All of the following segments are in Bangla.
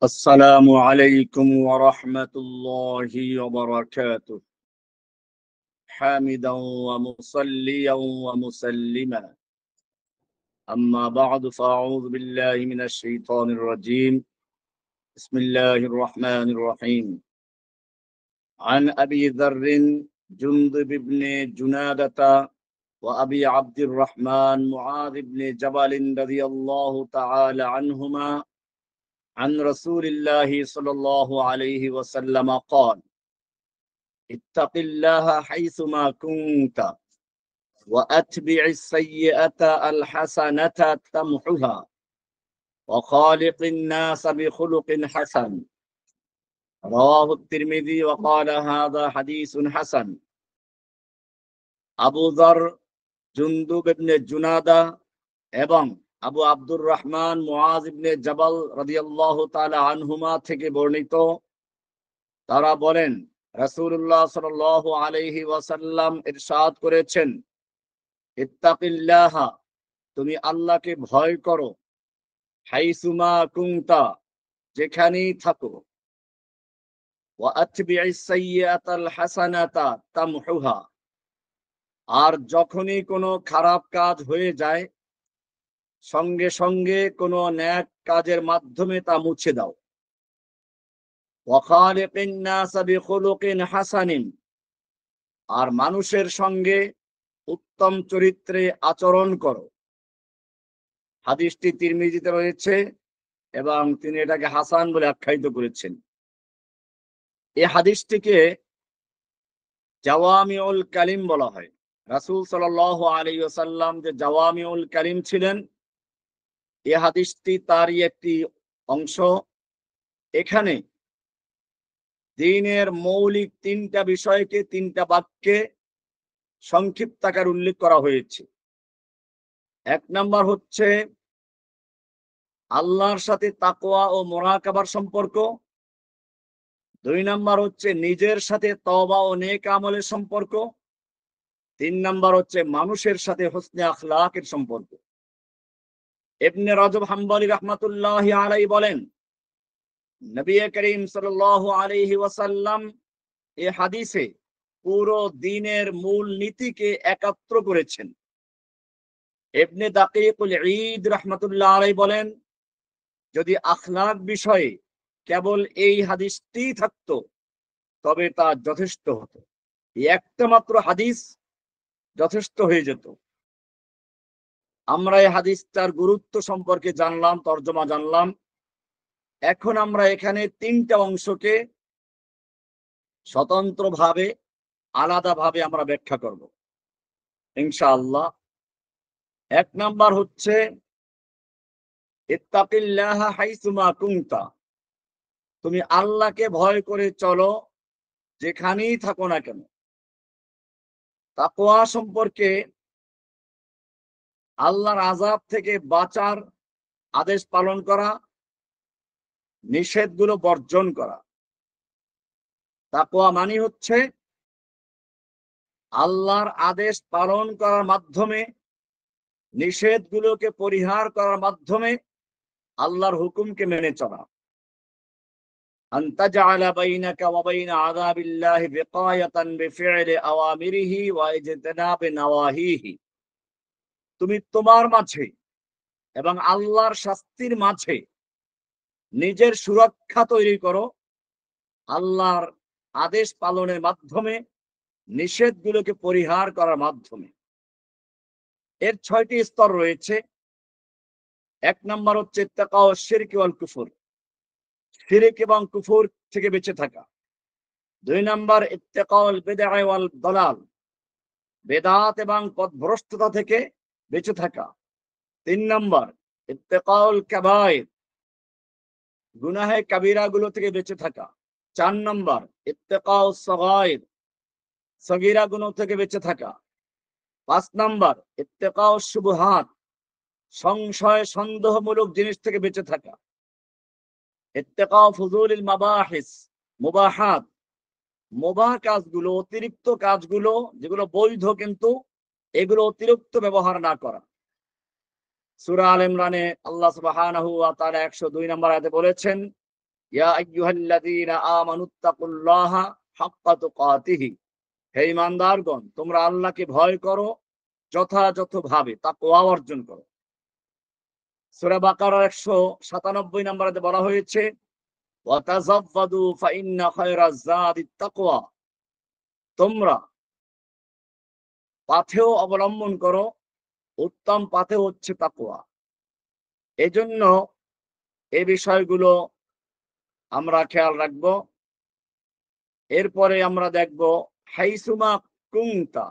السلام عليكم ورحمة الله وبركاته. حامدا ومصليا ومسلما، أما بعد فأعوذ بالله من الشيطان الرجيم. بسم الله الرحمن الرحيم. عن أبي ذر جندب بن جنادة وأبي عبد الرحمن معاذ بن جبل رضي الله تعالى عنهما عن رسول الله صلى الله عليه وسلم قال: اتق الله حيثما كنت وأتبع السيئة الحسنة تمحها وخالق الناس بخلق حسن. رواه الترمذي وقال هذا حديث حسن. আবু যর জুনদুব ইবনে জুনাদা এবং আবু আব্দুর রহমান মুআজ ইবনে জাবাল রাদিয়াল্লাহু তাআলা আনহুমা থেকে বর্ণিত, তারা বলেন, রাসূলুল্লাহ সাল্লাল্লাহু আলাইহি ওয়াসাল্লাম ইরশাদ করেছেন, ইত্তাকিল্লাহা, তুমি আল্লাহকে ভয় করো, হাইসুমা কুনতা, যেখানেই থাকো, ওয়া আতবি'is সাইয়্যাতাল হাসানাতা তামহুহা, আর যখনই কোনো খারাপ কাজ হয়ে যায় সঙ্গে সঙ্গে কোনো নেক কাজের মাধ্যমে তা মুছে দাও। ওয়া খালিকিন নাসা বিখুলুকিন হাসানিন, আর মানুষের সঙ্গে উত্তম চরিত্রে আচরণ করো। হাদিসটি তিরমিজিতে রয়েছে এবং তিনি এটাকে হাসান বলে আখ্যায়িত করেছেন। এই হাদিসটিকে জাওয়ামিউল কালিম বলা হয়। রাসূল সাল্লাল্লাহু আলাইহি ওয়াসাল্লাম যে জাওয়ামিউল কালিম ছিলেন, এই হাদিসটি তারই একটি অংশ। এখানে দ্বীনের মৌলিক তিনটা বিষয়কে তিনটা বাক্যে সংক্ষিপ্ত আকারে উল্লেখ করা হয়েছে। এক নাম্বার হচ্ছে আল্লাহর সাথে তাকওয়া ও মুরাকাবার সম্পর্ক। দুই নাম্বার হচ্ছে নিজের সাথে তওবা ও নেক আমলের সম্পর্ক। তিন নাম্বার হচ্ছে মানুষের সাথে হুসনে আখলাকের সম্পর্ক। ইবনে রাজব হাম্বলি রাহমাতুল্লাহি আলাইহি বলেন, নবী করিম সাল্লাল্লাহু আলাইহি ওয়াসাল্লাম এই হাদিসে পুরো দ্বীনের মূল নীতিকে একাত্র করেছেন। ইবনে দাকিকুল ঈদ রাহমাতুল্লাহ আলাইহি বলেন, যদি আখলাক বিষয়ে কেবল এই হাদিসটি থাকতো তবে তা যথেষ্ট হতো। একটা মাত্র হাদিস যথেষ্ট হয়ে যেত। আমরা এই হাদিসটার গুরুত্ব সম্পর্কে জানলাম, তর্জমা জানলাম। এখন আমরা এখানে তিনটা অংশকে স্বতন্ত্রভাবে আলাদাভাবে আমরা ব্যাখ্যা করব ইনশাআল্লাহ। এক নাম্বার হচ্ছে ইত্তাকিল্লাহা হাইসুমা কুনতা, তুমি আল্লাহকে ভয় করে চলো যেখানেই থাকো না কেন। তাকওয়া সম্পর্কে আল্লাহর আযাব থেকে বাঁচার আদেশ পালন করা, নিষেধগুলো বর্জন করা। তাকওয়া মানে হচ্ছে আল্লাহর আদেশ পালন করার মাধ্যমে, নিষেধগুলোকে পরিহার করার মাধ্যমে আল্লাহর হুকুমকে মেনে চলা। আনতাজআলা বাইনাকা ওয়া বাইনা আযাবিল্লাহি বিকায়াতান বিফি'লি আওয়ামিরিহি ওয়া ইজতিনাবি নাওয়াহিহি, তুমি তোমার মাঝে এবং আল্লাহর শাস্তির মাঝে নিজের সুরক্ষা তৈরি করো আল্লাহর আদেশ পালনের মাধ্যমে, নিষেধগুলোকে পরিহার করার মাধ্যমে। এর ৬টি স্তর রয়েছে। এক নাম্বার হচ্ছে ইত্তিকাউ শিরক ওয়াল কুফর, শিরক এবং কুফর থেকে বেঁচে থাকা। দুই নাম্বার ইত্তিকাউল বিদআ ওয়াল দালাল, বেদাত এবং পথভ্রষ্টতা থেকে বেঁচে থাকা। তিন নাম্বার ইত্তিকাউল কাবায়ের, গুনাহে কাবীরা গুলো থেকে বেঁচে থাকা। চার নাম্বার ইত্তিকাউস সগায়ের, সগীরা গুনাহ থেকে বেঁচে থাকা। পাঁচ নাম্বার ইত্তিকাউস শুবহাত, সংশয় সন্দেহমূলক জিনিস থেকে বেঁচে থাকা। ইত্তিকাউ ফুজুলিল মাবাহিস, মুবাহাত, মুবাহ কাজগুলো, অতিরিক্ত কাজগুলো যেগুলো বৈধ কিন্তু এগুলো অতিরিক্ত ব্যবহার না করা। সূরা আল ইমরানে আল্লাহ সুবহানাহু ওয়া তাআলা 102 নম্বর আয়াতে বলেছেন, ইয়া আইয়ুহাল্লাযীনা আমানুত্তাকুল্লাহা হাক্কা তুকাতিহি, হে ঈমানদারগণ তোমরা আল্লাহকে ভয় করো যথাযথভাবে, তাকওয়া অর্জন করো। সূরা বাকারার 197 নম্বরে বলা হয়েছে ওয়া তাযাওয়াদু ফাইন্না খায়রাজ যাদিত তাকওয়া, তোমরা পাথেয় অবলম্বন করো, উত্তম পাথেয় হচ্ছে তাকওয়া। এজন্য এই বিষয়গুলো আমরা খেয়াল রাখবো। এরপরে আমরা দেখব হাইসুমা কুনতা,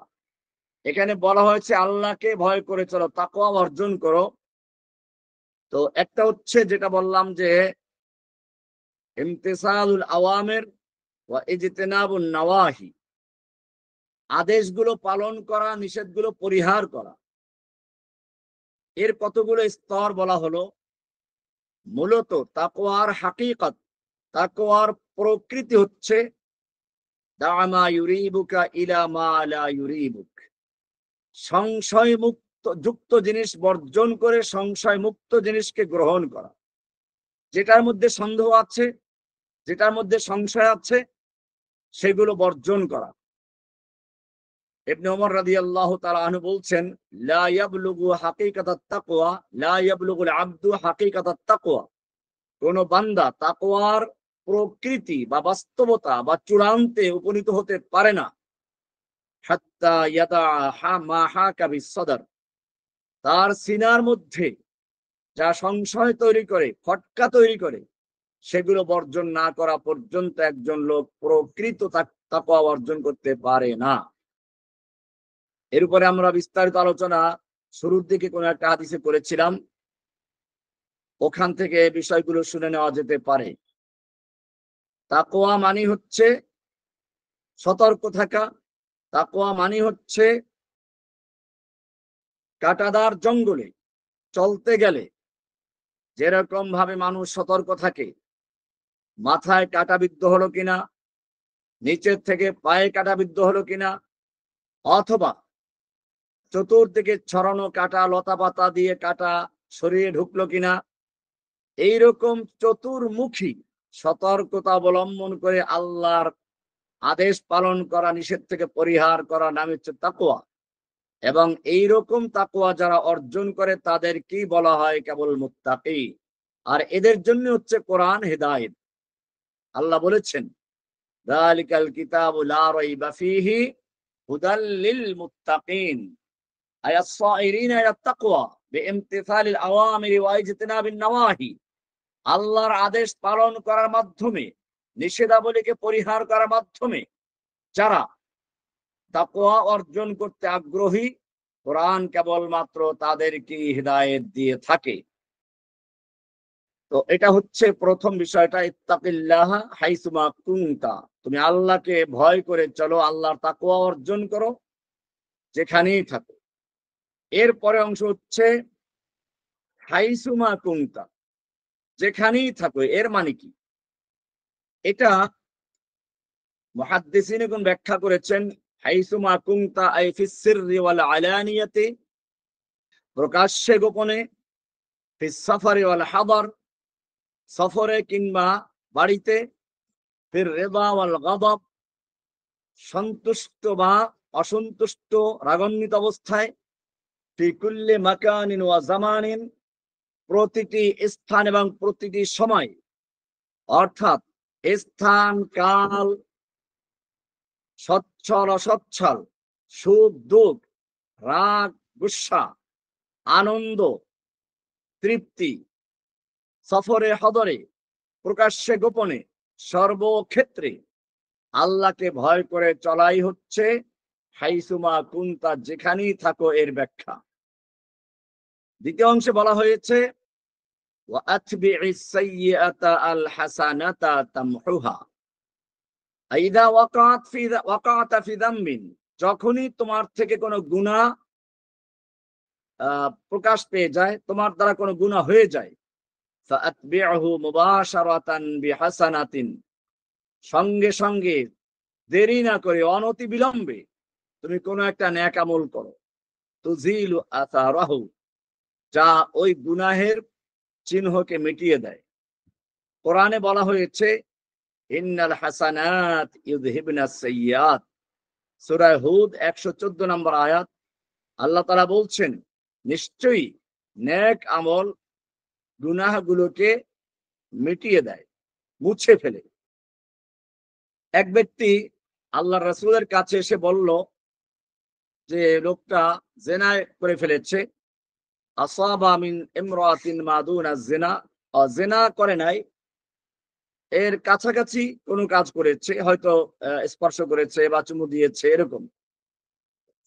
এখানে বলা হয়েছে আল্লাহকে ভয় করে চলো, তাকওয়া অর্জন করো। তো একটা হচ্ছে যেটা বললাম যে ইমতিসালুল আওয়ামির ওয়া ইজতিনাবুন নাওয়াহি, আদেশগুলো পালন করা, নিষেধগুলো পরিহার করা। এর কতগুলো স্তর বলা হলো। মূলত তাকওয়ার হাকিকত, তাকওয়ার প্রকৃতি হচ্ছে দামা ইউরিবুকা ইলা মা লা ইউরিবুক, সংশয় মুক্ত যুক্ত জিনিস বর্জন করে সংশয় মুক্ত জিনিসকে গ্রহণ করা। যেটার মধ্যে সন্দেহ আছে, যেটার মধ্যে সংশয় আছে, সেগুলো বর্জন করা। ইবনে ওমর রাদিয়াল্লাহু তাআলা আনহু বলছেন লা ইয়াবলুগু হাকিকাতাত তাকওয়া, লা ইয়াবলুগুল আবদু হাকিকাতাত তাকওয়া, কোন বান্দা তাকওয়ার প্রকৃতি বা বাস্তবতা বা চূড়ান্তে উপনীত হতে পারে না হাত্তা ইয়াদা মা হাকা বিসদর, তার সিনার মধ্যে যা সংশয় তৈরি করে, খটকা তৈরি করে, সেগুলো বর্জন না করা পর্যন্ত একজন লোক প্রকৃত তাকওয়া অর্জন করতে পারে না। এর উপরে আমরা বিস্তারিত আলোচনা শুরুর দিকে কোন একটা হাদিসে করেছিলাম, ওখান থেকে বিষয়গুলো শুনে নেওয়া যেতে পারে। তাকওয়া মানে হচ্ছে সতর্ক থাকা, তাকওয়া মানে হচ্ছে কাঁটাদার জঙ্গলে চলতে গেলে যেরকম ভাবে মানুষ সতর্ক থাকে, মাথায় কাঁটা বিদ্ধ হলো কিনা, নিচের থেকে পায়ে কাঁটা বিদ্ধ হলো কিনা, অথবা চতুর্দিকে ছড়ানো কাঁটা লতা পাতা দিয়ে কাঁটা শরীরে ঢুকলো কিনা, এইরকম চতুর্মুখী সতর্কতা অবলম্বন করে আল্লাহর আদেশ পালন করা, নিষেধ থেকে পরিহার করা নাম হচ্ছে তাকওয়া। এবং এইরকম তাকওয়া যারা অর্জন করে তাদের কি বলা হয় কেবল মুত্তাকি। আর এদের জন্য হচ্ছে কোরআন হেদায়েত। আল্লাহ বলেছেন যালিকাল কিতাবু লা রাইবা ফীহি হুদাল লিল মুত্তাকিন আয়াস-সাইরিনা ইলা তাকওয়া বিইমতিসালিল আওয়ামিরি ওয়া ইজতিনাবিন নাওয়াহি, আল্লাহর আদেশ পালন করার মাধ্যমে, নিষেধাবলীকে পরিহার করার মাধ্যমে যারা তাকওয়া অর্জন করতে আগ্রহী, কোরআন কেবলমাত্র তাদেরকে হিদায়াত দিয়ে থাকে। তো এটা হচ্ছে প্রথম বিষয়টা, ইত্তাকিল্লাহ হাইসুমা কুনতা, তুমি আল্লাহকে ভয় করে চলো, আল্লাহর তাকওয়া অর্জন করো যেখানেই থাকো। এরপরে অংশ হচ্ছে হাইসুমা কুনতা, যেখানেই থাকো, এর মানে কি? এটা মুহাদ্দিসিনগণ ব্যাখ্যা করেছেন হাইসুমা কুনতা আই ফিস সিররি ওয়াল আলানিয়াতি, প্রকাশ্যে গোপনে, ফিস সাফারি ওয়াল হাদর, সফরে কিংবা বাড়িতে, ফির রিদা ওয়াল গাদাব, সন্তুষ্ট বা অসন্তুষ্ট রাগান্বিত অবস্থায়, ফি কুল্লি মাকানিন ওয়া জামানিন, প্রতিটি স্থান এবং প্রতিটি সময়, অর্থাৎ স্থান কাল, সচ্ছল অসচ্ছল, সুখ দুঃখ, রাগ গুসা, আনন্দ তৃপ্তি, সফরে হদরে, প্রকাশ্যে গোপনে, সর্বক্ষেত্রে আল্লাহকে ভয় করে চলাই হচ্ছে হাইসুমা কুনতা, যেখানেই থাকো, এর ব্যাখ্যা। দ্বিতীয় অংশে বলা হয়েছে ওয়া আতবি'is সাইয়্যাতা আল হাসানাতা তামহুহা, আইদা ওয়াকা'তা ফি যামবিন, যখনই তোমার থেকে কোনো গুনাহ প্রকাশ পেয়ে যায়, তোমার দ্বারা কোনো গুনাহ হয়ে যায়, ফাআতবি'হু মুবাশারাতান বিহাসানাতিন, সঙ্গে সঙ্গে দেরি না করে অনতি বিলম্বে তুমি কোনো একটা নেক আমল করো, তুজিলু আসারাহু, যা ওই গুনাহের চিহ্নকে মিটিয়ে দেয়। কোরআনে বলা হয়েছে ইন্নাল হাসানাত ইউযহিবনাস সাইয়্যাত, সূরা হুদ 114 নম্বর আয়াত। আল্লাহ তাআলা বলছেন নিশ্চয়ই নেক আমল গুনাহগুলোকে মিটিয়ে দেয়, মুছে ফেলে। এক ব্যক্তি আল্লাহর রাসূলের কাছে এসে বলল যে লোকটা জিনা করে ফেলেছে। আসাবা মিন ইমরাতিন মাদুনা জিনা, জিনা করে নাই, এর কাছাকাছি কোনো কাজ করেছে, হয়তো স্পর্শ করেছে বা চুমু দিয়েছে এরকম।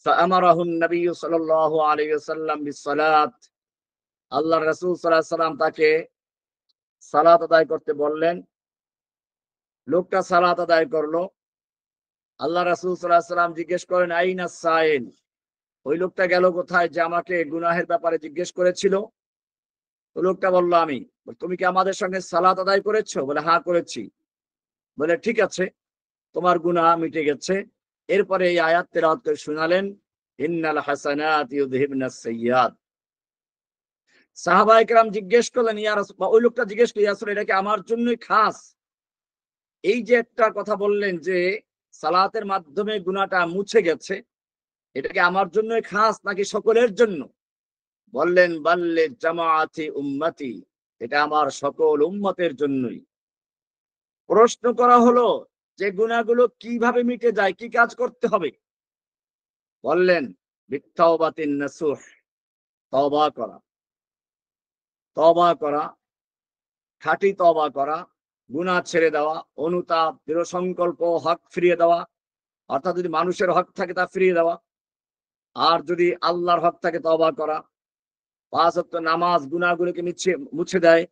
ফাআমারাহু নবী সাল্লাল্লাহু আলাইহি ওয়াসাল্লাম বিসসালাত, আল্লাহর রাসূল সাল্লাল্লাহু আলাইহি ওয়াসাল্লাম তাকে সালাত আদায় করতে বললেন। লোকটা সালাত আদায় করলো। আল্লাহ রাসূল সাল্লাল্লাহু আলাইহি ওয়াসাল্লাম জিজ্ঞেস করেন আইনা সাইল, ওই লোকটা গেল কোথায় যে আমাকে গুনাহের ব্যাপারে জিজ্ঞেস করেছিল? তো লোকটা বলল আমি। তুমি কি আমাদের সঙ্গে সালাত আদায় করেছো? বলে হ্যাঁ করেছি। বলে ঠিক আছে, তোমার গুনাহ মিটে গেছে। এরপরে এই আয়াত তেলাওয়াত করে শোনালেন ইন্নাল হাসানাত ইউযহিবনাস সাইয়্যাত। সাহাবায়ে কেরাম জিজ্ঞেস করলেন ইয়া রাসূলুল্লাহ, ওই লোকটা জিজ্ঞেস করল ইয়া রাসূল এটা কি আমার জন্যই খাস? এই যে একটা কথা বললেন যে সালাতের মাধ্যমে গুনাহটা মুছে গেছে, এটা কি আমার জন্যই খাস নাকি সকলের জন্য? বললেন বাল্লে জামাআতি উম্মতি, এটা আমার সকল উম্মতের জন্যই। প্রশ্ন করা হলো যে গুনাহগুলো কিভাবে মিটে যায়, কি কাজ করতে হবে? বললেন বিত্তাওবাতিন নাসুহ, তওবা করা, তওবা করা, খাঁটি তওবা করা, গুনাহ ছেড়ে দেওয়া, অনুতাপ, দৃঢ় সংকল্প, হক ফিরিয়ে দেওয়া, অর্থাৎ যদি মানুষের হক থাকে তা ফিরিয়ে দেওয়া, আর যদি আল্লাহর হক থাকে তওবা করা। 5 ওয়াক্ত নামাজ গুনাহগুলোকে মুছে দেয়,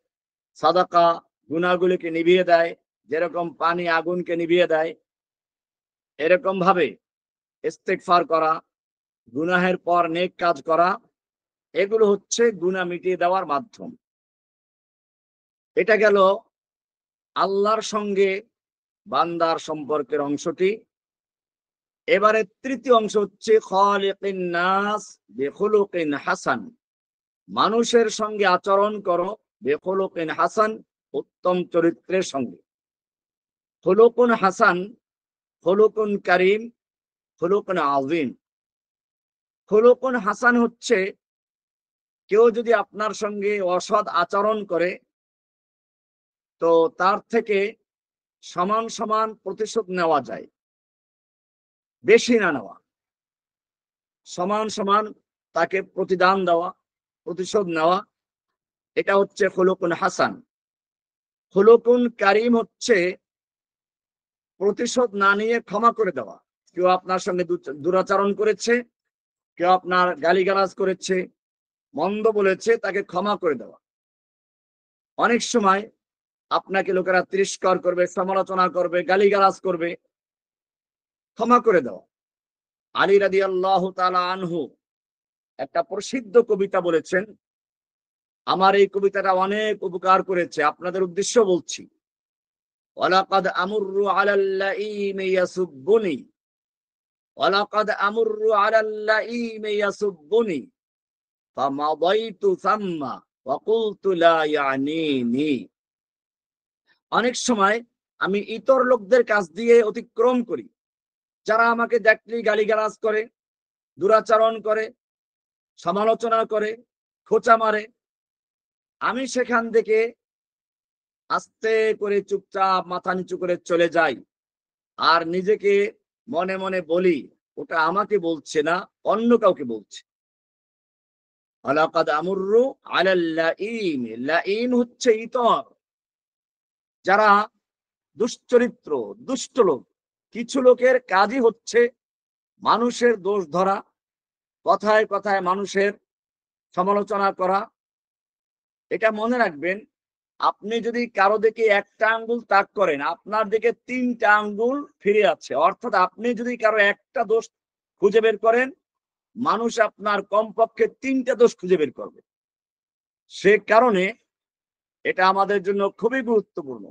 সাদাকা গুনাহগুলোকে নিভিয়ে দেয়, যেরকম পানি আগুনকে নিভিয়ে দেয়, এরকম ভাবে ইস্তেগফার করা, গুনাহের পর নেক কাজ করা, এগুলো হচ্ছে গুনাহ মিটিয়ে দেওয়ার মাধ্যম। এটা গেল আল্লাহর সঙ্গে বান্দার সম্পর্কের অংশটি। এবারে তৃতীয় অংশ হচ্ছে খালিকিন নাস বিখুলুকিন হাসান, মানুষের সঙ্গে আচরণ করো বিখুলুকিন হাসান, উত্তম চরিত্রের সঙ্গে। খুলুকুন হাসান, খুলুকুন কারীম, খুলুকুন আযীম। খুলুকুন হাসান হচ্ছে কেউ যদি আপনার সঙ্গে অসৎ আচরণ করে তো তার থেকে সমান সমান প্রতিশোধ নেওয়া যায়, বেশি না নেওয়া, সমান সমান তাকে প্রতিদান দেওয়া, প্রতিশোধ নেওয়া, এটা হচ্ছে খুলুকুন হাসান। খুলুকুন কারীম হচ্ছে প্রতিশোধ না নিয়ে ক্ষমা করে দেওয়া। কেউ আপনার সঙ্গে দুরাচরণ করেছে, কেউ আপনার গালিগালাজ করেছে, মন্দ বলেছে, তাকে ক্ষমা করে দেওয়া। অনেক সময় আপনাকে লোকেরা তিরস্কার করবে, সমালোচনা করবে, গালিগালাজ করবে, ক্ষমা করে দেওয়া। আলী রাদিয়াল্লাহু তাআলা আনহু একটা প্রসিদ্ধ কবিতা বলেছেন, আমার এই কবিতাটা অনেক উপকার করেছে, আপনাদের উদ্দেশ্য বলছি। ওয়ালাকাদ আমুররু আলাল লাঈম ইয়াসুব্বুনি, ওয়ালাকাদ আমুররু আলাল লাঈম ইয়াসুব্বুনি ফামাদাইতু সাম্মা ওয়া কুলতু লা ইয়ানিনি। অনেক সময় আমি ইতর লোকদের কাছ দিয়ে অতিক্রম করি, যারা আমাকে দেখলেই গালিগালাজ করে, দুরাচরণ করে, সমালোচনা করে, খোঁচা মারে। আমি সেখান থেকে আস্তে করে চুপচাপ মাথা নিচু করে চলে যাই, আর নিজেকে মনে মনে বলি ওটা আমাকে বলছে না, অন্য কাউকে বলছে। ওয়ালাকাদ আমুররু আলাল লাঈম, লাঈম হচ্ছে ইতর, যারা দুশ্চরিত্র, দুষ্ট লোক। কিছু লোকের কাজই হচ্ছে মানুষের দোষ ধরা, কথায় কথায় মানুষের সমালোচনা করা। এটা মনে রাখবেন, আপনি যদি কারো দিকে একটা আঙ্গুল তাক করেন, আপনার দিকে 3টা আঙ্গুল ফিরে আছে। অর্থাৎ আপনি যদি কারো একটা দোষ খুঁজে বের করেন, মানুষ আপনার কমপক্ষে 3টা দোষ খুঁজে বের করবে। সে কারণে এটা আমাদের জন্য খুবই গুরুত্বপূর্ণ।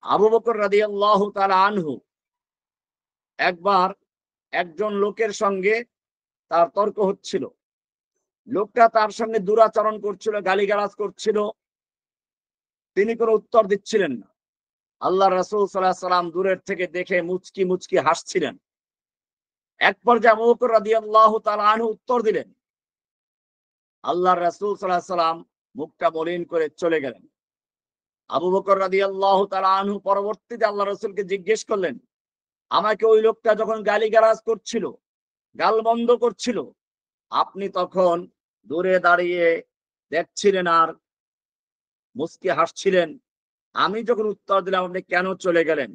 আবু বকর রাদিয়াল্লাহু তাআলা আনহু একবার একজন লোকের সঙ্গে তার তর্ক হচ্ছিল। লোকটা তার সঙ্গে দুরাচরণ করছিল, গালিগালাজ করছিল। তিনি কোনো উত্তর দিচ্ছিলেন না। আল্লাহ রাসূল সাল্লাল্লাহু আলাইহি সাল্লাম দূরের থেকে দেখে মুচকি মুচকি হাসছিলেন। এক পর্যায়ে আবু বকর রাদিয়াল্লাহু তাআলা আনহু উত্তর দিলেন। আল্লাহর রাসূল সাল্লাল্লাহু আলাইহি সাল্লাম মুখটা মলিন করে চলে গেলেন। আবু বকর রাদিয়াল্লাহু তাআলা আনহু পরবর্তীতে আল্লাহ রাসূলকে জিজ্ঞেস করলেন, আমাকে ওই লোকটা যখন গালিগালাজ করছিল, গালমন্দ করছিল, আপনি তখন দূরে দাঁড়িয়ে দেখছিলেন আর মুচকি হাসছিলেন। আমি যখন উত্তর দিলাম আপনি কেন চলে গেলেন?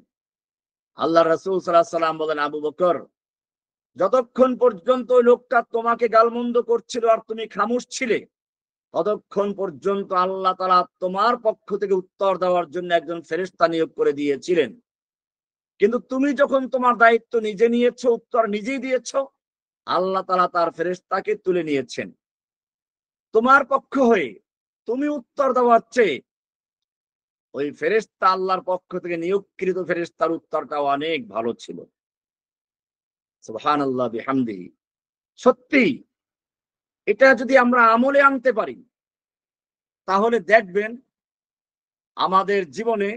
আল্লাহ রাসূল সাল্লাল্লাহু আলাইহি সাল্লাম বলেন, আবু বকর, যতক্ষণ পর্যন্ত ওই লোকটা তোমাকে গালমন্দ করছিল আর তুমি খামোশ ছিলে, ততক্ষণ পর্যন্ত আল্লাহ তাআলা তোমার পক্ষ থেকে উত্তর দেওয়ার জন্য একজন ফেরেশতা নিয়োগ করে দিয়েছিলেন। কিন্তু তুমি যখন তোমার দায়িত্ব নিজে নিয়েছো, উত্তর নিজেই দিয়েছো, আল্লাহ তাআলা তার ফেরেশতাকে তুলে নিয়েছেন। তোমার পক্ষ হয়ে তুমি উত্তর দেওয়ার চেয়ে ওই ফেরেশতা আল্লাহর পক্ষ থেকে নিয়োগকৃত ফেরেশতার উত্তরটা অনেক ভালো ছিল। সুবহানাল্লাহ বিহামদিহি। সত্যি এটা যদি আমরা আমলে আনতে পারি, তাহলে দেখবেন আমাদের জীবনে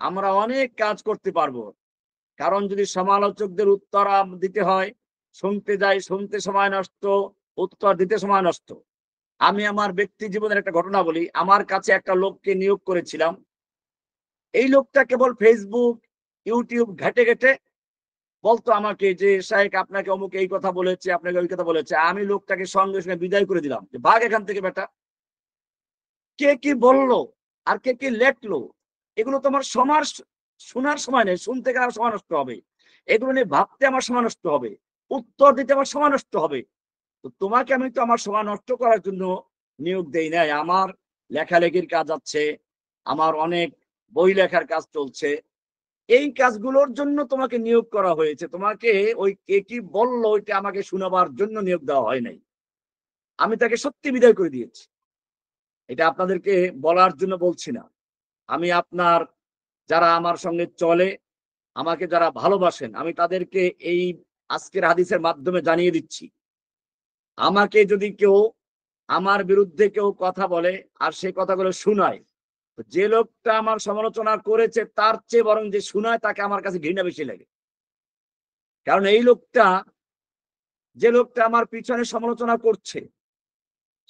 আমরা অনেক কাজ করতে পারবো। কারণ যদি সমালোচকদের উত্তর দিতে হয়, শুনতে যাই, শুনতে সময় নষ্ট, উত্তর দিতে সময় নষ্ট। আমি আমার ব্যক্তি জীবনের একটা ঘটনা বলি। আমার কাছে একটা লোককে নিয়োগ করেছিলাম। এই লোকটা কেবল ফেসবুক, ইউটিউব ঘেটে ঘেটে বলতো আমাকে যে, শাইখ আপনাকে অমুক এই কথা বলেছে, আপনাকে ওই কথা বলেছে। আমি লোকটাকে সঙ্গে সঙ্গে বিদায় করে দিলাম যে, ভাগ এখান থেকে বেটা। কে কি বললো আর কে কি লেখলো এগুলো তো আমার শোনার সময় নেই। শুনতে গেলে আমার সময় নষ্ট হবে। এগুলো নিয়ে ভাবতে আমার সময় নষ্ট হবে। উত্তর দিতে আমার সময় নষ্ট হবে। তো তোমাকে আমি তো আমার সময় নষ্ট করার জন্য নিয়োগ দেই নাই। আমার লেখালেখির কাজ আছে, আমার অনেক বই লেখার কাজ চলছে। এই কাজগুলোর জন্য তোমাকে নিয়োগ করা হয়েছে। তোমাকে ওই কে কি বললো ওইটা আমাকে শোনাবার জন্য নিয়োগ দেওয়া হয় নাই। আমি তাকে সত্যি বিদায় করে দিয়েছি। এটা আপনাদেরকে বলার জন্য বলছি না। আমি আপনার যারা আমার সঙ্গে চলে, আমাকে যারা ভালোবাসেন, আমি তাদেরকে এই আজকের হাদিসের মাধ্যমে জানিয়ে দিচ্ছি। আমাকে যদি কেউ আমার বিরুদ্ধে কেউ কথা বলে আর সেই কথাগুলো শুনায়, যে লোকটা আমার সমালোচনা করেছে তার চেয়ে বরং যে শুনায় তাকে আমার কাছে ঘৃণা বেশি লাগে। কারণ এই লোকটা, যে লোকটা আমার পিছনে সমালোচনা করছে,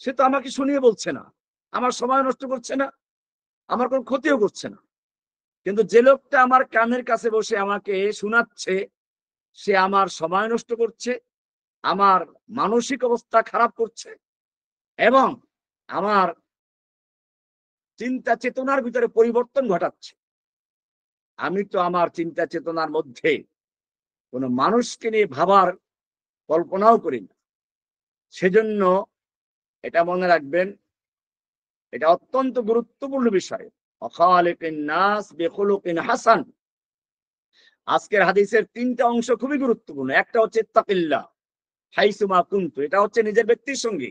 সে তো আমাকে শুনিয়ে বলছে না, আমার সময় নষ্ট করছে না, আমার কোনো ক্ষতিও করছে না। কিন্তু যে লোকটা আমার কানের কাছে বসে আমাকে শোনাচ্ছে, সে আমার সময় নষ্ট করছে, আমার মানসিক অবস্থা খারাপ করছে এবং আমার চিন্তা চেতনার ভিতরে পরিবর্তন ঘটাচ্ছে। আমি তো আমার চিন্তা চেতনার মধ্যে কোনো মানুষকে নিয়ে ভাবার কল্পনাও করি না। সেজন্য এটা মনে রাখবেন, এটা অত্যন্ত গুরুত্বপূর্ণ বিষয়। অখালিকিন নাস বিখুলুকিন হাসান। আজকের হাদিসের ৩টা অংশ খুবই গুরুত্বপূর্ণ। একটা হচ্ছে ইত্তাকিল্লাহ হাইসুমা কুনতু, এটা হচ্ছে নিজের ব্যক্তির সঙ্গে,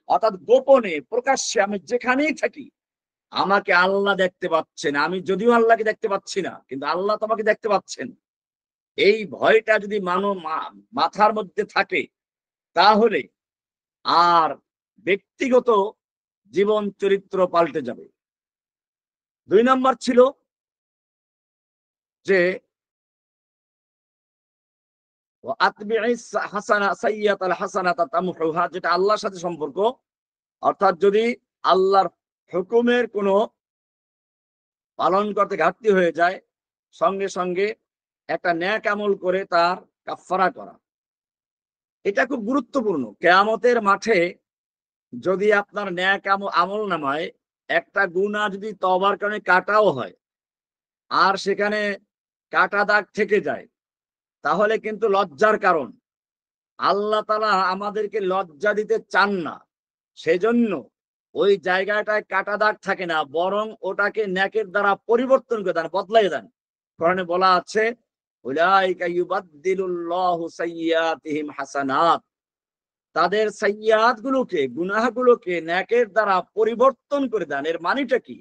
অর্থাৎ গোপনে প্রকাশ্যে আমি যেখানেই থাকি আমাকে আল্লাহ দেখতে পাচ্ছেন। আমি যদিও আল্লাহকে দেখতে পাচ্ছি না, কিন্তু আল্লাহ তো আমাকে দেখতে পাচ্ছেন। এই ভয়টা যদি মাথার মধ্যে থাকে, তাহলে আর ব্যক্তিগত জীবন চরিত্র পাল্টে যাবে। ২ নম্বর ছিল যে যেটা আল্লাহর সাথে সম্পর্ক, অর্থাৎ যদি আল্লাহর হুকুমের কোনো পালন করতে ঘাটতি হয়ে যায়, সঙ্গে সঙ্গে একটা নেক আমল করে তার কাফফারা করা। এটা খুব গুরুত্বপূর্ণ। কিয়ামতের মাঠে যদি আপনার নেক আমল নামায় একটা গুনাহ যদি তওবার কারণে কাটাও হয় আর সেখানে কাটা দাগ থেকে যায়, তাহলে কিন্তু লজ্জার কারণ। আল্লাহ তাআলা আমাদেরকে লজ্জা দিতে চান না। সেজন্য ওই জায়গাটায় কাটা দাগ থাকে না, বরং ওটাকে নেকের দ্বারা পরিবর্তন করে দেন, বদলাই দেন। কোরআনে বলা আছে, উলাইকা ইউবাদদিলুল্লাহু সাইয়্যাতিহিম হাসানাত। তাদের সাইয়্যাত গুলোকে, গুনাহগুলোকে নেকের দ্বারা পরিবর্তন করে দেন। এর মানেটা কি?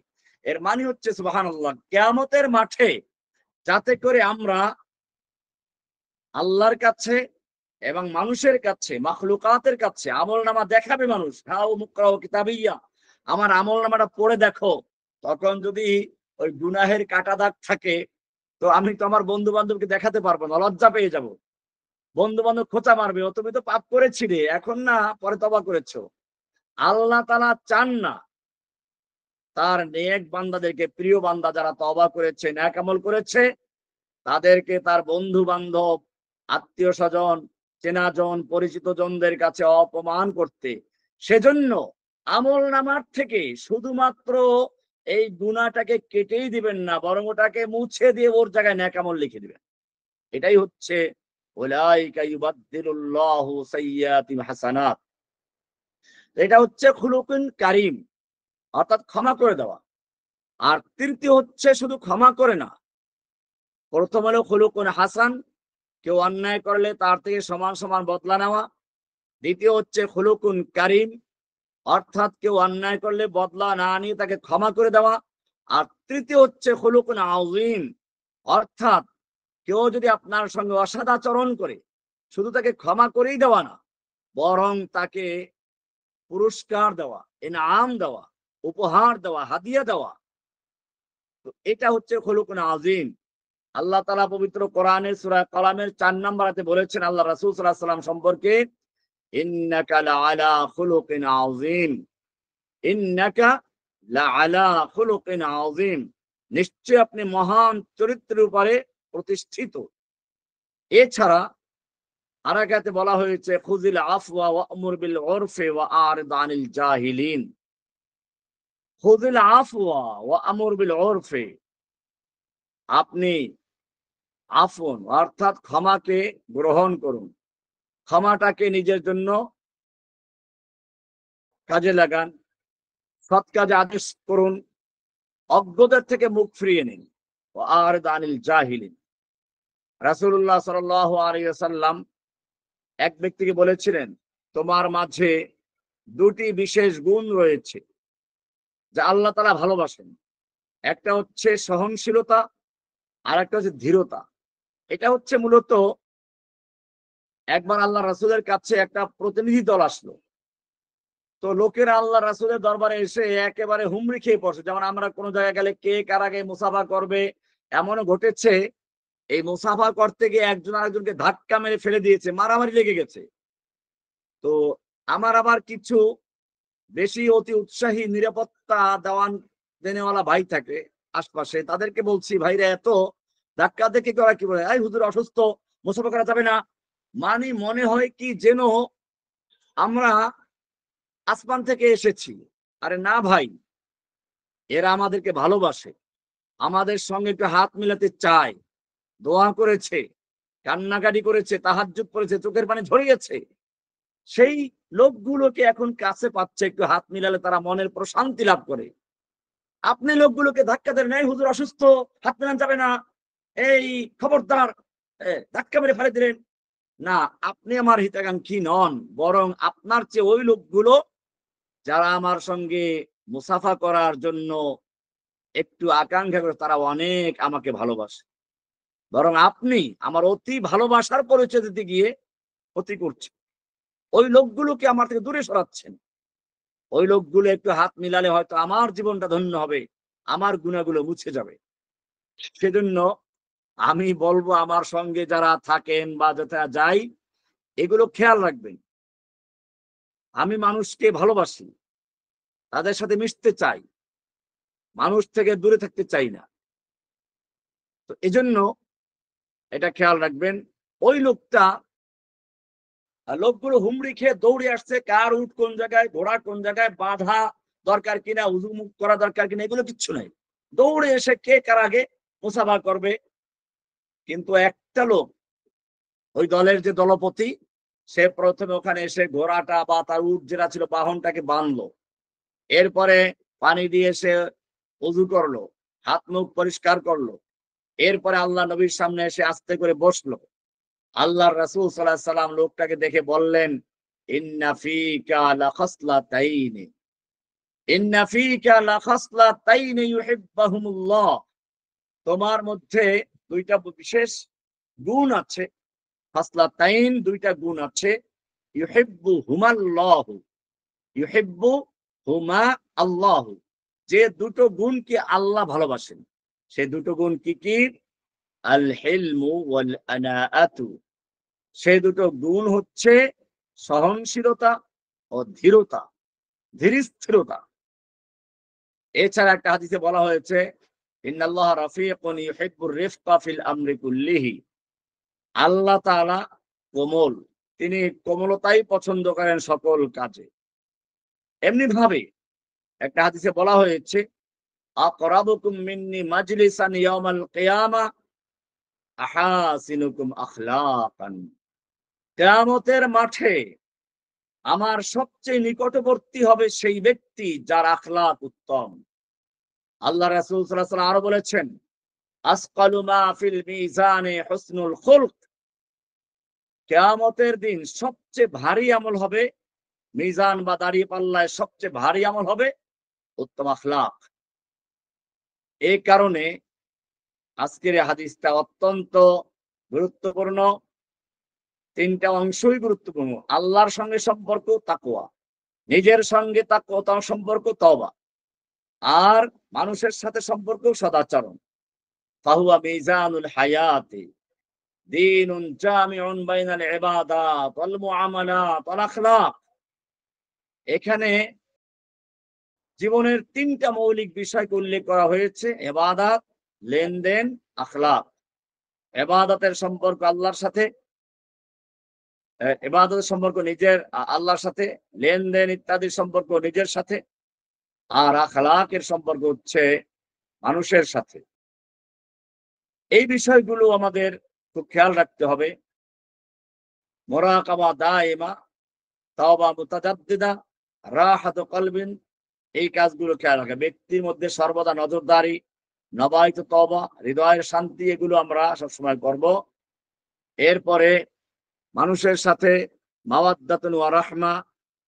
এর মানে হচ্ছে সুবহানাল্লাহ, কিয়ামতের মাঠে যাতে করে আমরা আল্লাহর কাছে এবং মানুষের কাছে, মাখলুকাতের কাছে আমলনামা দেখাবে মানুষ, হাউ মুকরাউ কিতাবিয়া, আমার আমলনামাটা পড়ে দেখো, তো তখন যদি ওই গুনাহের কাটা দাগ থাকে, তো আমি তো আমার বন্ধু বান্ধবকে দেখাতে পারবো না, লজ্জা পেয়ে যাব। বন্ধু বান্ধব খোঁচা মারবে, ও তুমি তো পাপ করেছিলে, এখন না পরে তওবা করেছো। আল্লাহ তাআলা চান না তার নেক বান্দাদেরকে, প্রিয় বান্দা যারা তওবা করেছে, নেক আমল করেছে, তাদেরকে তার বন্ধু বান্ধব, আত্মীয় স্বজন, চেনাজন, পরিচিত জনদের কাছে অপমান করতে। সেজন্য আমল নামার থেকে শুধুমাত্র এই গুনাহটাকে কেটেই দিবেন না, বরং ওটাকে মুছে দিয়ে ওর জায়গায় নেক আমল লিখে দিবেন। এটাই হচ্ছে উলাইকা ইউবাদদিলুল্লাহু সাইয়্যাতিহিম হাসানাত। এটা হচ্ছে খুলুকুন কারীম, অর্থাৎ ক্ষমা করে দেওয়া। আর তৃতীয় হচ্ছে শুধু ক্ষমা করে না, প্রথম হলো খুলুকুন হাসান, কেউ অন্যায় করলে তার থেকে সমান সমান বদলা নেওয়া। দ্বিতীয় হচ্ছে খুলুকুন কারীম, অর্থাৎ কেউ অন্যায় করলে বদলা না নিয়ে তাকে ক্ষমা করে দেওয়া। আর তৃতীয় হচ্ছে খুলুকুন আযীম, অর্থাৎ কেউ যদি আপনার সঙ্গে অসদাচরণ করে, শুধু তাকে ক্ষমা করেই দেওয়া না, বরং তাকে পুরস্কার দেওয়া, ইনাম দেওয়া, উপহার দেওয়া, হাদিয়া দেওয়া। তো এটা হচ্ছে খুলুকুন আযীম। আল্লাহ তাআলা পবিত্র কোরআনের সূরা কালামের 4 নম্বর আয়াতে বলেছেন আল্লাহ রাসূল সাল্লাল্লাহু আলাইহি ওয়াসাল্লাম সম্পর্কে, ইন্নাকা লাআলা খুলুকিন আযীম, ইন্নাকা লাআলা খুলুকিন আযীম, নিশ্চয় আপনি মহান চরিত্রের উপরে প্রতিষ্ঠিত। এছাড়া আরেক আয়াতে বলা হয়েছে, খুযিল আফওয়া ওয়া'মুর বিল উরফি ওয়া আরিদ আনিল জাহিলিন। খুযিল আফওয়া ওয়া'মুর বিল উরফি, আপনি আফওন অর্থাৎ ক্ষমাকে গ্রহণ করুন, ক্ষমাটাকে নিজের জন্য কাজে লাগান, সৎ কাজে আদেশ করুন, অজ্ঞদের থেকে মুখ ফিরিয়ে নিন। ওয়া আরিদ আনিল জাহিলিন। রাসূলুল্লাহ সাল্লাল্লাহু আলাইহি ওয়াসাল্লাম এক ব্যক্তিকে বলেছিলেন, তোমার মাঝে দুটি বিশেষ গুণ রয়েছে যা আল্লাহ তাআলা ভালোবাসেন। একটা হচ্ছে সহনশীলতা, আর একটা হচ্ছে ধীরতা। এটা হচ্ছে মূলত, একবার আল্লাহ রাসূলের কাছে একটা প্রতিনিধি দল আসলো। তো লোকেরা আল্লাহ রাসূলের দরবারে এসে একেবারে হুমড়ি খেয়ে পড়ছে। যেমন আমরা কোনো জায়গায় গেলে কে কার আগে মুসাফা করবে, এমনও ঘটেছে এই মুসাফা করতে গিয়ে একজন আরেকজনকে ধাক্কা মেরে ফেলে দিয়েছে, মারামারি লেগে গেছে। তো আমার আবার কিছু বেশি অতি উৎসাহী নিরাপত্তা দেওয়ান দেনেওয়ালা ভাই থাকে আশপাশে, তাদেরকে বলছি, ভাইরা এত ধাক্কা দেখে করা কি বলে, এই হুজুর অসুস্থ, মুসাফা করা যাবে না। মানে মনে হয় কি যেন আমরা আসমান থেকে এসেছি। আরে না ভাই, এরা আমাদেরকে ভালোবাসে, আমাদের সঙ্গে একটু হাত মিলাতে চায়, দোয়া করেছে, কান্নাকাটি করেছে, তাহাজ্জুদ করেছে, চোখের পানি ঝরিয়েছে। সেই লোকগুলোকে এখন কাছে পাচ্ছে, একটু হাত মিলালে তারা মনের প্রশান্তি লাভ করে। আপনি লোকগুলোকে ধাক্কা দেন, এই হুজুর অসুস্থ, হাত মেলানো যাবে না, এই খবরদার, ধাক্কা মেরে ফেলে দিলেন। না, আপনি আমার হিতাকাঙ্ক্ষী নন, বরং আপনার চেয়ে ওই লোকগুলো যারা আমার সঙ্গে মুসাফা করার জন্য একটু আকাঙ্ক্ষা করে, তারা অনেক আমাকে ভালোবাসে। বরং আপনি আমার অতি ভালোবাসার পরিচয় দিতে গিয়ে ক্ষতি করছেন, ওই লোকগুলোকে আমার থেকে দূরে সরাচ্ছেন। ওই লোকগুলো একটু হাত মিলালে হয়তো আমার জীবনটা ধন্য হবে, আমার গুনাহগুলো মুছে যাবে। সেজন্য আমি বলবো, আমার সঙ্গে যারা থাকেন বা যেটা যাই, এগুলো খেয়াল রাখবেন। আমি মানুষকে ভালোবাসি, তাদের সাথে মিশতে চাই, মানুষ থেকে দূরে থাকতে চাই না। তো এজন্য এটা খেয়াল রাখবেন। ওই লোকগুলো হুমড়ি খেয়ে দৌড়ে আসছে, কার উট কোন জায়গায়, ঘোড়া কোন জায়গায়, বাধা দরকার কিনা, উজু মুখ করা দরকার কিনা, এগুলো কিচ্ছু নাই। দৌড়ে এসে কে কার আগে মুসাফা করবে। কিন্তু একটা লোক, ওই দলের যে দলপতি, সে প্রথমে ওখানে এসে ঘোড়াটা বা তার উট যেটা ছিল বাহনটাকে বাঁধলো, এরপরে পানি দিয়ে সে উজু করলো, হাত মুখ পরিষ্কার করলো, এরপরে আল্লাহ নবীর সামনে এসে আস্তে করে বসলো। আল্লাহর রাসূল সাল্লাল্লাহু আলাইহি সাল্লাম লোকটাকে দেখে বললেন, ইন্না ফীকা লাখাসলাতাইনি, ইন্না ফীকা লাখাসলাতাইনি ইউহিব্বুহুমুল্লাহ, তোমার মধ্যে দুইটা বিশেষ গুণ আছে। খাসলাতাইন, দুইটা গুণ আছে। ইউহিব্বুহুমাল্লাহু, ইউহিব্বুহুমা আল্লাহু, যে দুটো গুণকে আল্লাহ ভালোবাসেন। সে দুটো গুণ কি কি? আল হিলমু ওয়াল আনাআতু। সেই দুটো গুণ হচ্ছে সহনশীলতা ও ধীরতা, ধীরস্থিরতা। এছাড়া একটা হাদিসে বলা হয়েছে, ইন্নাল্লাহ রাফিকুন ইউহিব্বুর রিফকা ফিল আমরি কুল্লিহি। আল্লাহ তাআলা কোমল, তিনি কোমলতাই পছন্দ করেন সকল কাজে। এমনি ভাবে একটা হাদিসে বলা হয়েছে, আকরাবুকুম মিন্নি মাজলিসান ইয়াউমাল কিয়ামাহ আহাসিনুকুম আখলাকান। কিয়ামতের মাঠে আমার সবচেয়ে নিকটবর্তী হবে সেই ব্যক্তি যার আখলাক উত্তম। আল্লাহ রাসূল সাল্লাল্লাহু আলাইহি ওয়াসাল্লাম আরো বলেছেন, আসকালু মা ফিল মিজানে হুসনুল খুলক। কিয়ামতের দিন সবচেয়ে ভারী আমল হবে, মিজান বা দাঁড়িয়ে পাল্লায় সবচেয়ে ভারী আমল হবে উত্তম আখলাক। এই কারণে আজকের এই হাদিসটা অত্যন্ত গুরুত্বপূর্ণ। তিনটা অংশই গুরুত্বপূর্ণ। আল্লাহর সঙ্গে সম্পর্ক তাকওয়া, নিজের সঙ্গে তাকওয়া সম্পর্ক তওবা, আর মানুষের সাথে সম্পর্ক সদাচরণ। ফাহুয়া মিজানুল হায়াতি দীনুন জামিউন বাইনাল ইবাদাত ওয়াল মুআমালাত ওয়াল আখলাক। এখানে জীবনের তিনটা মৌলিক বিষয়কে উল্লেখ করা হয়েছে: ইবাদত, লেনদেন, আখলাক। ইবাদতের সম্পর্ক আল্লাহর সাথে, ইবাদতের সম্পর্ক নিজের আল্লাহর সাথে, লেনদেন ইত্যাদির সম্পর্ক নিজের সাথে, আর আখলাকের সম্পর্ক হচ্ছে মানুষের সাথে। এই বিষয়গুলো আমাদের খুব খেয়াল রাখতে হবে। মুরাকাবা দাইমা, তাওবা মুতাজাদ্দিদা, রাহাতু কলবিন, এই কাজগুলো খেয়াল রাখা। ব্যক্তির মধ্যে সর্বদা নজরদারি, নবায়িত তওবা, হৃদয়ের শান্তি, এগুলো আমরা সবসময় করব। এরপরে মানুষের সাথে মাওয়াদ্দাতুন ওয়া রাহমা,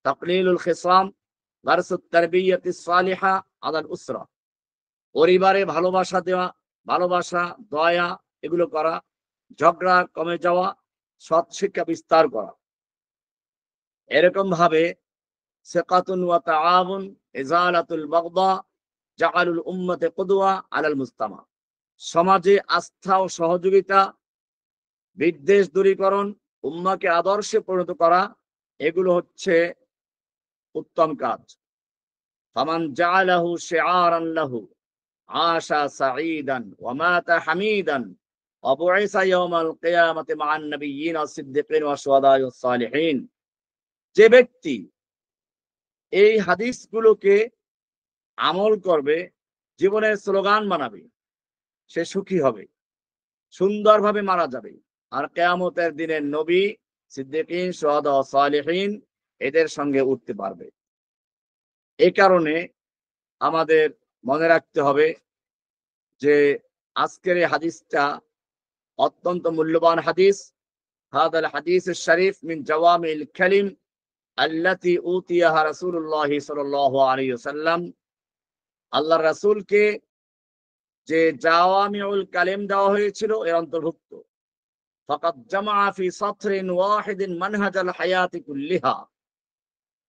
তাকলিলুল খিসাম, দারসুত তারবিয়াতিস সালিহা আলাল উসরা। পরিবারে ভালোবাসা দেওয়া, ভালোবাসা, দয়া, এগুলো করা, ঝগড়া কমে যাওয়া, সৎ শিক্ষা বিস্তার করা। এরকম ভাবে সিকাতুন ওয়া তাআবুন, ইজালাতুল বাগদা, জাআলুল উম্মতে কুদওয়া আলাল মুজতামা। সমাজে আস্থা ও সহযোগিতা, বিদ্বেষ দূরীকরণ, উম্মাহকে আদর্শে পরিণত করা, এগুলো হচ্ছে উত্তম কাজ। ফামান জাআলাহু শিআরান লাহু আশা সাঈদান ওয়া মাতা হামিদান ওয়া বুইসা ইয়াওমাল কিয়ামাতি মা'আন নাবিয়্যিন ওয়াস সিদ্দিকিন ওয়াশ শুহাদা'i ওয়াস সালিহিন। যে ব্যক্তি এই হাদিসগুলোকে আমল করবে, জীবনের স্লোগান বানাবে, সে সুখী হবে, সুন্দরভাবে মারা যাবে, আর কিয়ামতের দিনে নবী, সিদ্দিকিন, শুহাদা ও সালিহিন এদের সঙ্গে উঠতে পারবে। এই কারণে আমাদের মনে রাখতে হবে যে আজকের এই হাদিসটা অত্যন্ত মূল্যবান হাদিস। হাদাল হাদিস শরীফ মিন জাওয়ামিল কালিম আল্লাতী উতিয়াহা রাসূলুল্লাহ সাল্লাল্লাহু আলাইহি ওয়াসাল্লাম। আল্লাহর রাসূলকে যে জাওয়ামিউল কালিম দেওয়া হয়েছিল এর অন্তর্ভুক্ত। ফাকাদ জামাআ ফি সাতরিন ওয়াহিদিন মানহাজাল হায়াতি কুল্লিহা।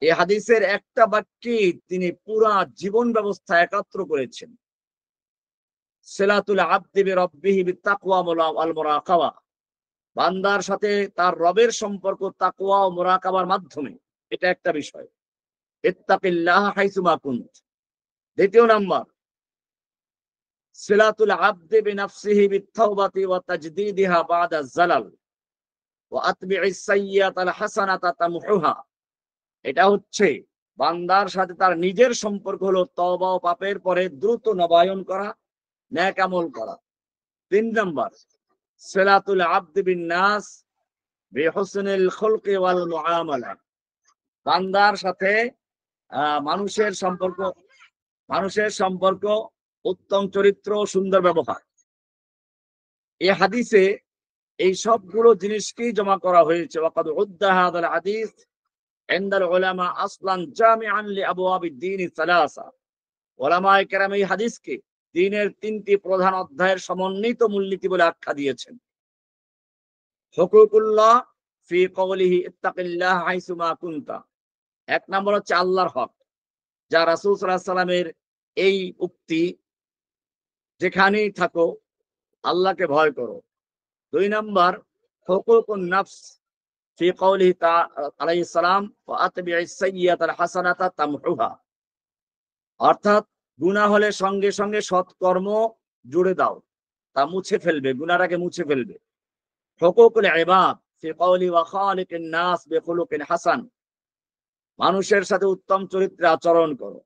এই হাদিসের একটা বাক্যে তিনি পুরা জীবন ব্যবস্থা একাত্র করেছেন। সিলাতুল আবদি বিরাব্বিহি বিত্তাকওয়া ওয়াল মুরাকাবা, বান্দার সাথে তার রবের সম্পর্ক তাকওয়া ও মুরাকাবার মাধ্যমে, এটা একটা বিষয়। ইত্তাকিল্লাহ হাইসুমা কুনত। দ্বিতীয় নাম্বার, সিলাতুল আবদি বিনাফসিহি বিত্তাওবাতি ওয়া তাজদীদিহা বাদা যালাল ওয়া আতবি'is সাইয়্যাতাল হাসানাতা তামহুহা। এটা হচ্ছে বান্দার সাথে তার নিজের সম্পর্ক হলো তওবা ও পাপের পরে দ্রুত নবায়ন করা, নেক আমল করা। 3 নাম্বার, সিলাতুল আবদি বিন নাস বিহুসনিল খুলকি ওয়াল মুআমালা। বান্দার সাথে মানুষের সম্পর্ক উত্তম চরিত্র, সুন্দর ব্যবহার। এই হাদিসে এই সবগুলো জিনিসকেই জমা করা হয়েছে। ওয়াকাদ উদ্দা হাদাল হাদিস ইনদাল উলামা আসলান জামিআন লিআবওয়াবিদ দ্বীন সালাসা। উলামায়ে কেরাম এই হাদিসকে দ্বীনের 3টি প্রধান অধ্যায়ের সমন্বিত মূলনীতি বলে আখ্যা দিয়েছেন। হুকুকুল্লাহ ফি কওলিহি ইত্তাকিল্লাহ হাইসুমা কুনতা। 1 নম্বর হচ্ছে আল্লাহর হক, যা রাসূল সাল্লাল্লাহু আলাইহি ওয়াসাল্লামের এই উক্তি, যেখানেই থাকো আল্লাহকে ভয় করো। 2 নাম্বার হুকুকুন নফস ফি কওলিহি আলাইহিস সালাম ওয়া আতবি'is সাইয়্যাতাল হাসানাতা তামহুহা, অর্থাৎ গুনাহ হলে সঙ্গে সঙ্গে সৎকর্ম জুড়ে দাও, তা মুছে ফেলবে, গুনাহটাকে মুছে ফেলবে। হুকুকুল ইবাদ ফি কওলি ওয়া খালিকিন নাস বিখুলুকিন হাসান, মানুষের সাথে উত্তম চরিত্রে আচরণ করো।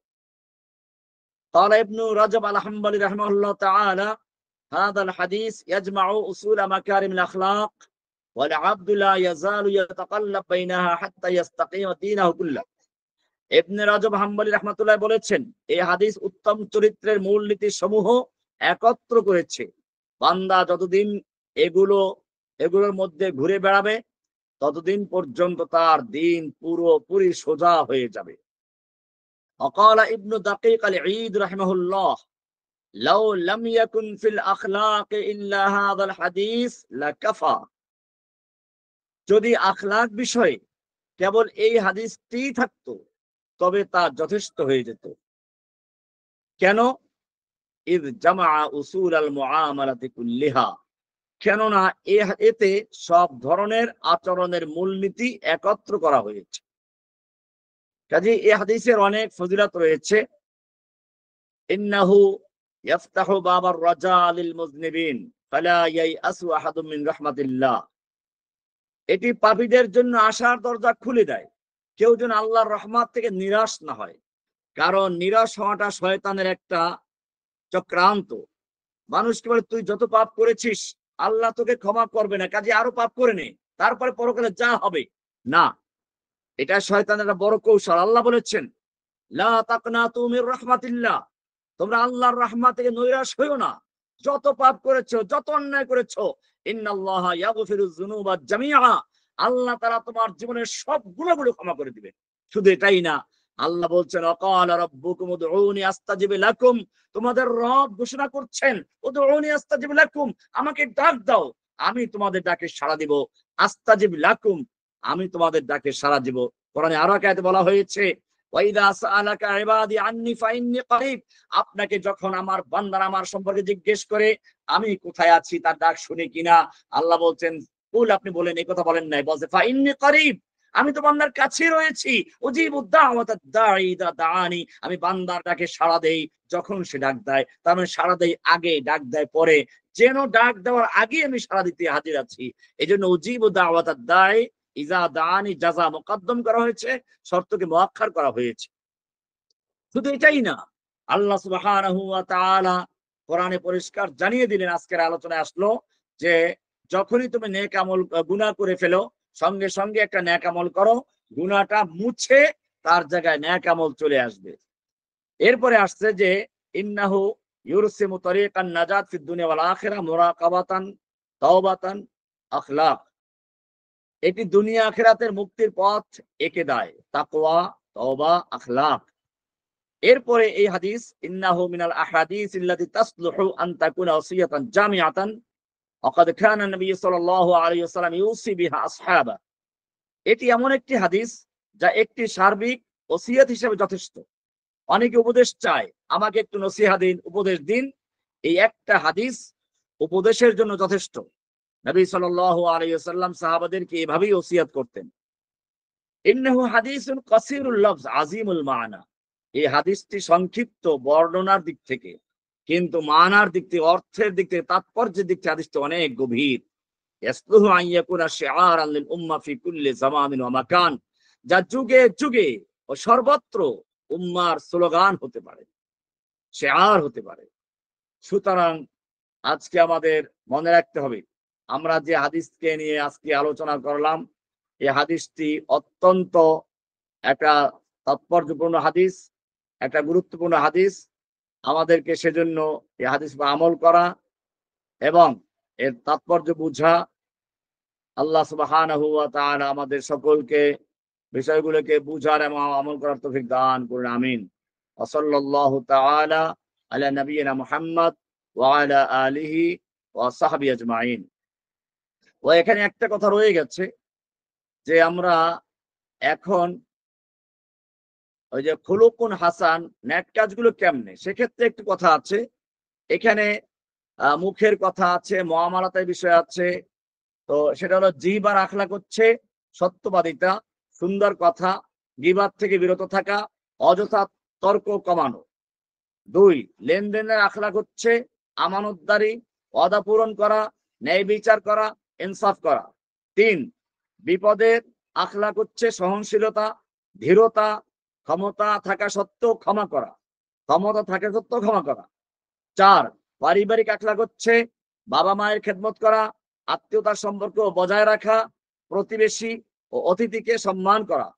قال ابن رجب الحنبلي رحمه الله تعالى هذا الحديث يجمع أصول مكارم الأخلاق والعبد لا يزال يتقلب بينها حتى يستقيم دينه كله। ইবনে রাজব হাম্বলী রাহমাতুল্লাহ বলেছেন, এই হাদিস উত্তম চরিত্রের মূলনীতি সমূহ একত্র করেছে। বান্দা যতদিন এগুলোর মধ্যে ঘুরে বেড়াবে ততদিন পর্যন্ত তার দিন পুরোপুরি সোজা হয়ে যাবে। وقال ابن دقيق العيد رحمه الله لو لم يكن في الأخلاق إلا هذا الحديث لكفى, যদি আখলাক বিষয়ে কেবল এই হাদিসটি থাকতো তবে তা যথেষ্ট হয়ে যেত। কেন? ইয জামা উসুল আল মুআমালাতি কুল্লিহা, কেননা এতে সব ধরনের আচরণের মূলনীতি একত্র করা হয়েছে। কাজে এই হাদিসের অনেক ফজিলত রয়েছে। ইন্নাহু ইফতাহু বাবার রাজা লিল মুযনিবিন ফালা ইয়াইআসু আহাদুম মিন রাহমাতিল্লাহ, এটি পাপীদের জন্য আশার দরজা খুলে দেয়, কেউ যেন আল্লাহর রহমত থেকে নিরাশ না হয়। কারণ নিরাশ হওয়াটা শয়তানের একটা চক্রান্ত। মানুষকে বলে তুই যত পাপ করেছিস আল্লাহ তোকে ক্ষমা করবে না, কাজে আরো পাপ করে নে, তারপরে পরকালে যা হবে। না, এটা শয়তানের একটা বড় কৌশল। আল্লাহ বলেছেন লা তাকনাতু মির রাহমাতিল্লাহ, তোমরা আল্লাহর রহমত থেকে নৈরাশ হইও না। যত পাপ করেছো, যত অন্যায় করেছো, ইন্নাল্লাহা ইয়াগফিরুয যুনুবা জামিআ, আল্লাহ তাআলা তোমার জীবনের সব গুনাহগুলো ক্ষমা করে দিবেন। শুধু এটাই না, আল্লাহ বলছেন ওয়াকালা রাব্বুকুম উদউনি আস্তাজিব লাকুম, তোমাদের রব ঘোষণা করছেন উদউনি আস্তাজিব লাকুম, আমাকে ডাক দাও, আমি তোমাদের ডাকে সাড়া দিব। আস্তাজিব লাকুম, আমি তোমাদের ডাকে সাড়া দিব। কোরআনে আরো এক আয়াতে বলা হয়েছে ওয়াইদা সাআলাকা ইবাদি আন্নী ফাইন্নী করিব, আপনাকে যখন আমার বান্দারা আমার সম্পর্কে জিজ্ঞেস করে আমি কোথায় আছি, তার ডাক শুনে কিনা, আল্লাহ বলছেন কুল, আপনি বলেন, এই কথা বলেন নাই, বলছে ফাইন্নী করিব, আমি তো বান্দার কাছে রয়েছি। উজিবু দাওয়াতাদ দাঈ ইযা দাআনি, আমি বান্দার ডাকে সাড়া দেই যখন সে ডাক দেয়। তার মানে সাড়া দেই আগে, ডাক দেয় পরে, যেন ডাক দেওয়ার আগে আমি সাড়া দিতে হাজির আছি। এজন্য উজিবু দাওয়াতাদ দাঈ ইযা দাআনি জাযা মুকদ্দম করা হয়েছে, শর্তকে মুআক্খার করা হয়েছে। শুধু এটাই না, আল্লাহ সুবহানাহু ওয়া তাআলা কোরআনে পরিষ্কার জানিয়ে দিলেন, আজকের আলোচনায় আসলো যে যখনই তুমি নেক আমল গুনাহ করে ফেলো, সঙ্গে সঙ্গে একটা নেক আমল করো, গুনাহটা মুছে তার জায়গায় নেক আমল চলে আসবে। এরপরে আসছে যে ইন্নাহু ইউরসিমু তারিকান নাজাত ফিদ দুনিয়া ওয়াল আখিরাহ মুরাকাবাতান তাওবাতান আখলাক, এটি দুনিয়া আখিরাতের মুক্তির পথ এঁকে দেয়, তাকওয়া, তওবা, আখলাক। এরপরে এই হাদিস ইন্নাহু মিনাল আহাদিস আল্লাতী তাসলুহু আন তাকুনা ওসিয়াতান জামিআতান ওয়াকাদ কানা নবী সাল্লাল্লাহু আলাইহি ওয়াসাল্লাম ইউসি বিহা আসহাবা, এটি এমন একটি হাদিস যা একটি সার্বিক ওসিয়ত হিসেবে যথেষ্ট। অনেকে উপদেশ চায়, আমাকে একটু নসিহা দিন, উপদেশ দিন, এই একটা হাদিস উপদেশের জন্য যথেষ্ট। নবী সাল্লাল্লাহু আলাইহি ওয়াসাল্লাম সাহাবাদেরকে এভাবেই ওসিয়ত করতেন। ইন্নাহু হাদিসুন কাসীরুল লফজ আযীমুল মানা, এই হাদিসটি সংক্ষিপ্ত বর্ণনার দিক থেকে, কিন্তু মানার দিক থেকে, অর্থের দিক থেকে, তাৎপর্যের দিক থেকে হাদিসটি অনেক গভীর। ইয়াসলুহু আন ইয়াকুনা শিআরান লিল উম্মাহ ফি কুল্লি জামানিন ওয়া মাকান, যা যুগে যুগে ও সর্বত্র উম্মাহর স্লোগান হতে পারে, শিআর হতে পারে। সুতরাং আজকে আমাদের মনে রাখতে হবে, আমরা যে হাদিসকে নিয়ে আজকে আলোচনা করলাম, এই হাদিসটি অত্যন্ত একটা তাৎপর্যপূর্ণ হাদিস, একটা গুরুত্বপূর্ণ হাদিস। আমাদেরকে সেজন্য এই হাদিস বা আমল করা এবং এর তাৎপর্য বুঝা। আল্লাহ সুবহানাহু ওয়া তাআলা আমাদের সকলকে বিষয়গুলোকে বুঝার এবং আমল করার তৌফিক দান করুন, আমিন। ওয়া সাল্লাল্লাহু তাআলা আলা নবিয়িনা মুহাম্মদ ওয়া আলা আলিহি ওয়া সাহবিহি আজমাইন। ও এখানে একটা কথা রয়ে গেছে যে আমরা এখন ওই যে খুলুকুন হাসান, নেক কাজগুলো কেমনে, সেক্ষেত্রে একটু কথা আছে এখানে। মুখের কথা আছে, মুআমালাতের বিষয় আছে। তো সেটা হলো জিহবার আখলাক হচ্ছে সত্যবাদিতা, সুন্দর কথা, গীবাত থেকে বিরত থাকা, অযথা তর্ক কমানো। 2, লেনদেনের আখলাক হচ্ছে আমানতদারি, ওয়াদা পূরণ করা, ন্যায় বিচার করা, ইনসাফ করা। 3, বিপদের আখলাক হচ্ছে সহনশীলতা, ধীরতা, ক্ষমতা থাকা সত্ত্বেও ক্ষমা করা, ক্ষমতা থাকা সত্ত্বেও ক্ষমা করা। 4, পারিবারিক আখলাক হচ্ছে বাবা মায়ের খেদমত করা, আত্মীয়তার সম্পর্ক বজায় রাখা, প্রতিবেশী ও অতিথিকে সম্মান করা।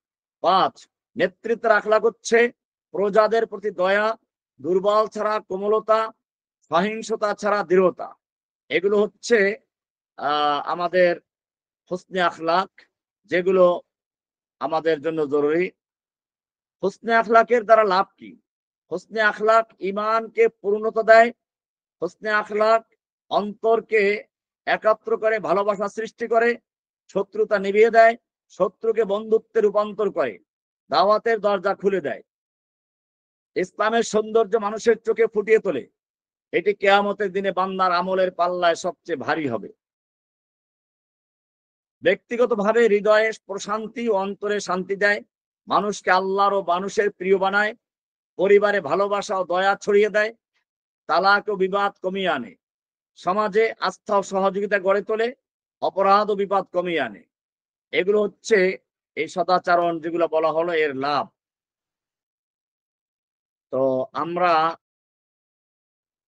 5, নেতৃত্বের আখলাক হচ্ছে প্রজাদের প্রতি দয়া, দুর্বল ছাড়া কোমলতা, সহিংসতা ছাড়া দৃঢ়তা। এগুলো হচ্ছে আমাদের হুসনে আখলাক, যেগুলো আমাদের জন্য জরুরি। হুসনে আখলাকের দ্বারা লাভ কি? হুসনে আখলাক ঈমানকে পূর্ণতা দেয়। হুসনে আখলাক অন্তরকে একাত্র করে, ভালোবাসা সৃষ্টি করে, শত্রুতা নিভিয়ে দেয়, শত্রুকে বন্ধুত্বে রূপান্তর করে, দাওয়াতের দরজা খুলে দেয়, ইসলামের সৌন্দর্য মানুষের চোখে ফুটিয়ে তোলে। এটি কিয়ামতের দিনে বান্দার আমলের পাল্লায় সবচেয়ে ভারী হবে। ব্যক্তিগতভাবে হৃদয়ে প্রশান্তি ও অন্তরে শান্তি দেয়, মানুষকে আল্লাহর ও মানুষের প্রিয় বানায়, পরিবারে ভালোবাসা ও দয়া ছড়িয়ে দেয়, তালাক ও বিবাদ কমিয়ে আনে, সমাজে আস্থা ও সহযোগিতা গড়ে তোলে, অপরাধ ও বিপদ কমিয়ে আনে। এগুলো হচ্ছে এই সদাচরণ যেগুলো বলা হলো এর লাভ। তো আমরা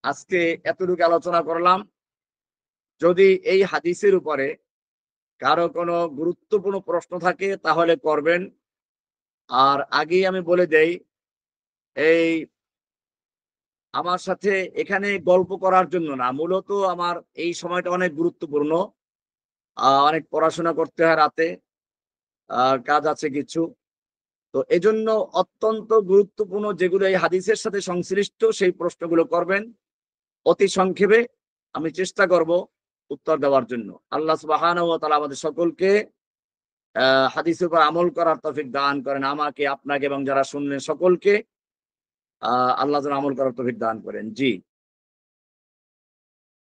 আজকে এতটুকু আলোচনা করলাম। যদি এই হাদিসের উপরে কারো কোনো গুরুত্বপূর্ণ প্রশ্ন থাকে তাহলে করবেন। আর আগেই আমি বলে দেই, এই আমার সাথে এখানে গল্প করার জন্য না, মূলত আমার এই সময়টা অনেক গুরুত্বপূর্ণ। অনেক পড়াশোনা করতে হয় রাতে, কাজ আছে কিছু। তো এজন্য অত্যন্ত গুরুত্বপূর্ণ যেগুলো এই হাদিসের সাথে সংশ্লিষ্ট সেই প্রশ্নগুলো করবেন। অতি সংক্ষেপে আমি চেষ্টা করব উত্তর দেওয়ার জন্য। আল্লাহ সুবহানাহু ওয়া তাআলা আমাদের সকলকে হাদিসের উপর আমল করার তৌফিক দান করেন, আমাকে, আপনাকে এবং যারা শুনলেন সকলকে আল্লাহ যেন আমল করার তৌফিক দান করেন। জি।